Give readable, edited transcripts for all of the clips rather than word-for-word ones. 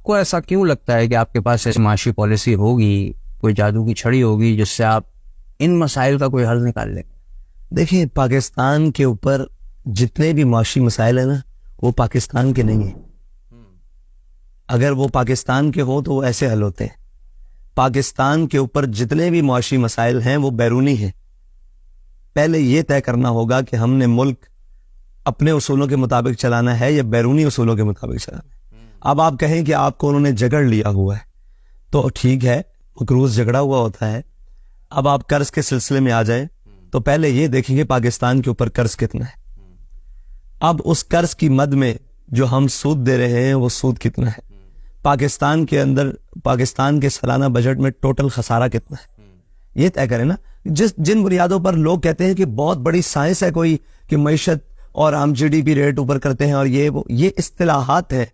کو ایسا کیوں لگتا ہے کہ آپ کے پاس ایسی معاشی پالیسی ہوگی, کوئی جادو کی چھڑی ہوگی جس سے آپ ان مسائل کا کوئی حل نکال لیں؟ دیکھیں, پاکستان کے اوپر جتنے بھی معاشی مسائل ہیں نا, وہ پاکستان کے نہیں ہیں. اگر وہ پاکستان کے ہوں تو وہ ایسے حل ہوتے ہیں. پاکستان کے اوپر جتنے بھی معاشی مسائل ہیں وہ بیرونی ہیں. پہلے یہ طے کرنا ہوگا کہ ہم نے ملک اپنے اصولوں کے مطابق چلانا ہے یا بیرونی اصولوں کے مطابق چلانا ہے. اب آپ کہیں کہ آپ کو انہوں نے جگڑ لیا ہوا ہے تو ٹھیک ہے, مقروض جگڑا ہوا ہوتا ہے. اب آپ قرض کے سلسلے میں آ جائیں تو پہلے یہ دیکھیں گے پاکستان کے اوپر قرض کتنا ہے. اب اس قرض کی مد میں جو ہم سود دے رہے ہیں وہ سود کتنا ہے. پاکستان کے اندر, پاکستان کے سالانہ بجٹ میں ٹوٹل خسارہ کتنا ہے, یہ طے کریں نا. جن بنیادوں پر لوگ کہتے ہیں کہ بہت بڑی سائنس ہے کوئی کہ معیشت اور ہم جی ڈی پی ریٹ اوپر کرتے ہیں اور یہ اصطلاحات ہے,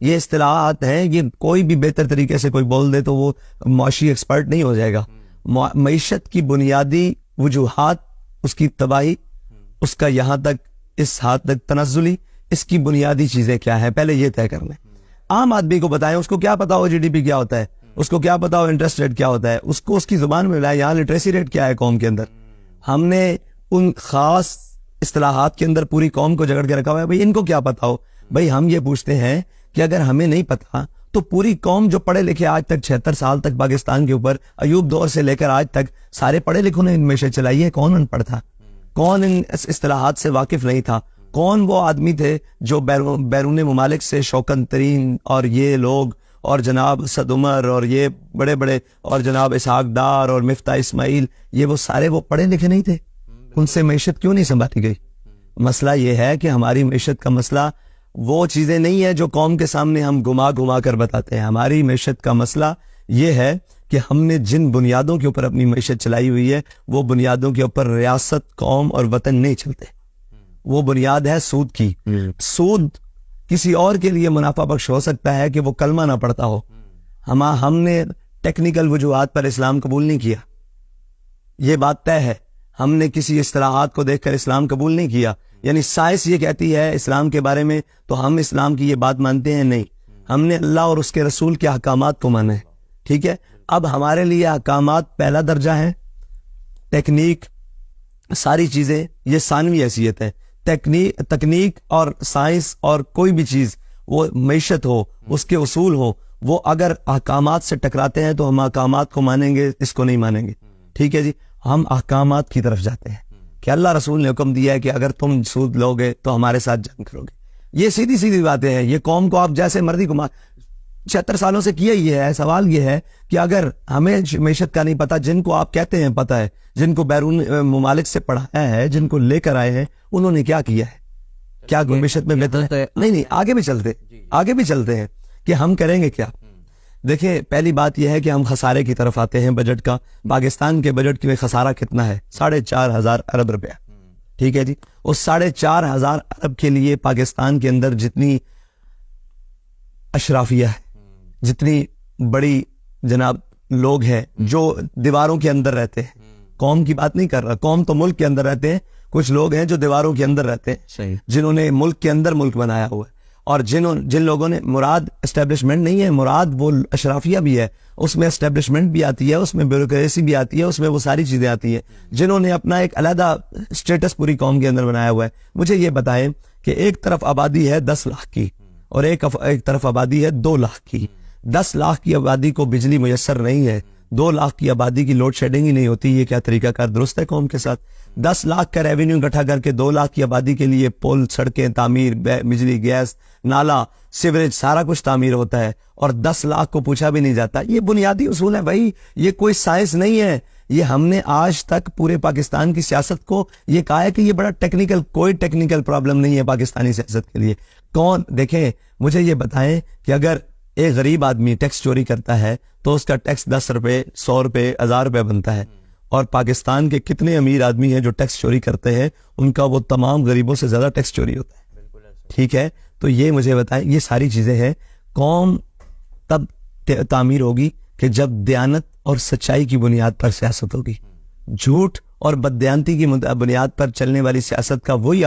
یہ اصطلاحات ہیں. یہ کوئی بھی بہتر طریقے سے کوئی بول دے تو وہ معاشی ایکسپرٹ نہیں ہو جائے گا. معیشت کی بنیادی وجوہات, اس کی تباہی, اس کا یہاں تک اس حد تک تنزلی, اس کی بنیادی چیزیں کیا ہے پہلے یہ طے کر لیں. عام آدمی کو بتائیں, اس کو کیا پتا ہو جی ڈی پی کیا ہوتا ہے, اس کو کیا پتا ہو انٹرسٹ ریٹ کیا ہوتا ہے, اس کو اس کی زبان میں بلائیں یہاں لٹریسی ریٹ کیا ہے قوم کے اندر. ہم نے ان خاص اصطلاحات کے اندر پوری قوم کو جگڑ کے رکھا ہوا ہے. بھئی ان کو کیا پتا ہو؟ بھئی ہم یہ پوچھتے ہیں کہ اگر ہمیں نہیں پتا تو پوری قوم جو پڑھے لکھے آج تک 76 سال تک پاکستان کے اوپر ایوب دور سے لے کر آج تک سارے پڑھے لکھوں نے ان معیشت چلائی ہے. کون ان پڑھ تھا؟ کون ان اصطلاحات سے واقف نہیں تھا؟ کون وہ آدمی تھے جو بیرون ممالک سے شوکت ترین اور یہ لوگ اور جناب اسد عمر اور یہ بڑے بڑے اور جناب اسحاق ڈار اور مفتاح اسماعیل, یہ وہ سارے وہ پڑھے لکھے نہیں تھے؟ ان سے معیشت کیوں نہیں سنبھالی گئی؟ مسئلہ یہ ہے کہ ہماری معیشت کا مسئلہ وہ چیزیں نہیں ہے جو قوم کے سامنے ہم گھما کر بتاتے ہیں. ہماری معیشت کا مسئلہ یہ ہے کہ ہم نے جن بنیادوں کے اوپر اپنی معیشت چلائی ہوئی ہے وہ بنیادوں کے اوپر ریاست, قوم اور وطن نہیں چلتے. وہ بنیاد ہے سود کی. سود کسی اور کے لیے منافع بخش ہو سکتا ہے کہ وہ کلمہ نہ پڑھتا ہو. ہم نے ٹیکنیکل وجوہات پر اسلام قبول نہیں کیا, یہ بات طے ہے. ہم نے کسی اصطلاحات کو دیکھ کر اسلام قبول نہیں کیا. یعنی سائنس یہ کہتی ہے اسلام کے بارے میں تو ہم اسلام کی یہ بات مانتے ہیں, نہیں. ہم نے اللہ اور اس کے رسول کے احکامات کو مانا ہے. ٹھیک ہے, اب ہمارے لیے احکامات پہلا درجہ ہے, ٹیکنیک ساری چیزیں یہ ثانوی حیثیت ہے. تکنیک اور سائنس اور کوئی بھی چیز, وہ معیشت ہو, اس کے اصول ہو, وہ اگر احکامات سے ٹکراتے ہیں تو ہم احکامات کو مانیں گے, اس کو نہیں مانیں گے. ٹھیک ہے جی, ہم احکامات کی طرف جاتے ہیں کہ اللہ رسول نے حکم دیا ہے کہ اگر تم سود لو گے تو ہمارے ساتھ جنگ کرو گے. یہ سیدھی باتیں ہیں. یہ قوم کو آپ جیسے مرضی 76 سالوں سے کیا ہی ہے. سوال یہ ہے کہ اگر ہمیں معیشت کا نہیں پتا, جن کو آپ کہتے ہیں پتا ہے, جن کو بیرون ممالک سے پڑھایا ہے, جن کو لے کر آئے ہیں, انہوں نے کیا کیا ہے؟ کیا معیشت میں بہتر ہے؟ نہیں, آگے بھی چلتے ہیں کہ ہم کریں گے کیا. دیکھیں, پہلی بات یہ ہے کہ ہم خسارے کی طرف آتے ہیں بجٹ کا. پاکستان کے بجٹ میں خسارہ کتنا ہے؟ 4,500 ارب روپیہ. ٹھیک ہے جی, اس 4,500 ارب کے لیے پاکستان کے اندر جتنی اشرافیہ ہے, جتنی بڑی جناب لوگ ہیں جو دیواروں کے اندر رہتے ہیں, قوم کی بات نہیں کر رہا, قوم تو ملک کے اندر رہتے ہیں, کچھ لوگ ہیں جو دیواروں کے اندر رہتے ہیں, جنہوں نے ملک کے اندر ملک بنایا ہوا ہے. اور جن لوگوں نے, مراد اسٹیبلشمنٹ نہیں ہے, مراد وہ اشرافیہ بھی ہے, اس میں اسٹیبلشمنٹ بھی آتی ہے, اس میں بیوروکریسی بھی آتی ہے, اس میں وہ ساری چیزیں آتی ہیں, جنہوں نے اپنا ایک علیحدہ اسٹیٹس پوری قوم کے اندر بنایا ہوا ہے. مجھے یہ بتائیں کہ ایک طرف آبادی ہے 10 لاکھ کی اور ایک طرف آبادی ہے 2 لاکھ کی. 10 لاکھ کی آبادی کو بجلی میسر نہیں ہے, 2 لاکھ کی آبادی کی لوڈ شیڈنگ ہی نہیں ہوتی. یہ کیا طریقہ کار درست ہے قوم کے ساتھ؟ 10 لاکھ کا ریونیو اکٹھا کر کے 2 لاکھ کی آبادی کے لیے پل, سڑکیں تعمیر, بجلی, گیس, نالا, سیوریج, سارا کچھ تعمیر ہوتا ہے اور 10 لاکھ کو پوچھا بھی نہیں جاتا. یہ بنیادی اصول ہے بھائی, یہ کوئی سائنس نہیں ہے. یہ ہم نے آج تک پورے پاکستان کی سیاست کو یہ کہا ہے کہ یہ بڑا ٹیکنیکل, کوئی ٹیکنیکل پرابلم نہیں ہے پاکستانی سیاست کے لیے. کون, دیکھیں مجھے یہ بتائیں کہ اگر ایک غریب آدمی ٹیکس چوری کرتا ہے تو اس کا ٹیکس 10 روپے, 100 روپے, 1000 روپے بنتا ہے, اور پاکستان کے کتنے امیر آدمی ہیں جو ٹیکس چوری کرتے ہیں, ان کا وہ تمام غریبوں سے زیادہ ٹیکس چوری ہوتا ہے. ٹھیک ہے, تو یہ مجھے بتائیں, یہ ساری چیزیں ہیں. قوم تب تعمیر ہوگی کہ جب دیانت اور سچائی کی بنیاد پر سیاست ہوگی. جھوٹ اور بددیانتی کی بنیاد پر چلنے والی سیاست کا وہی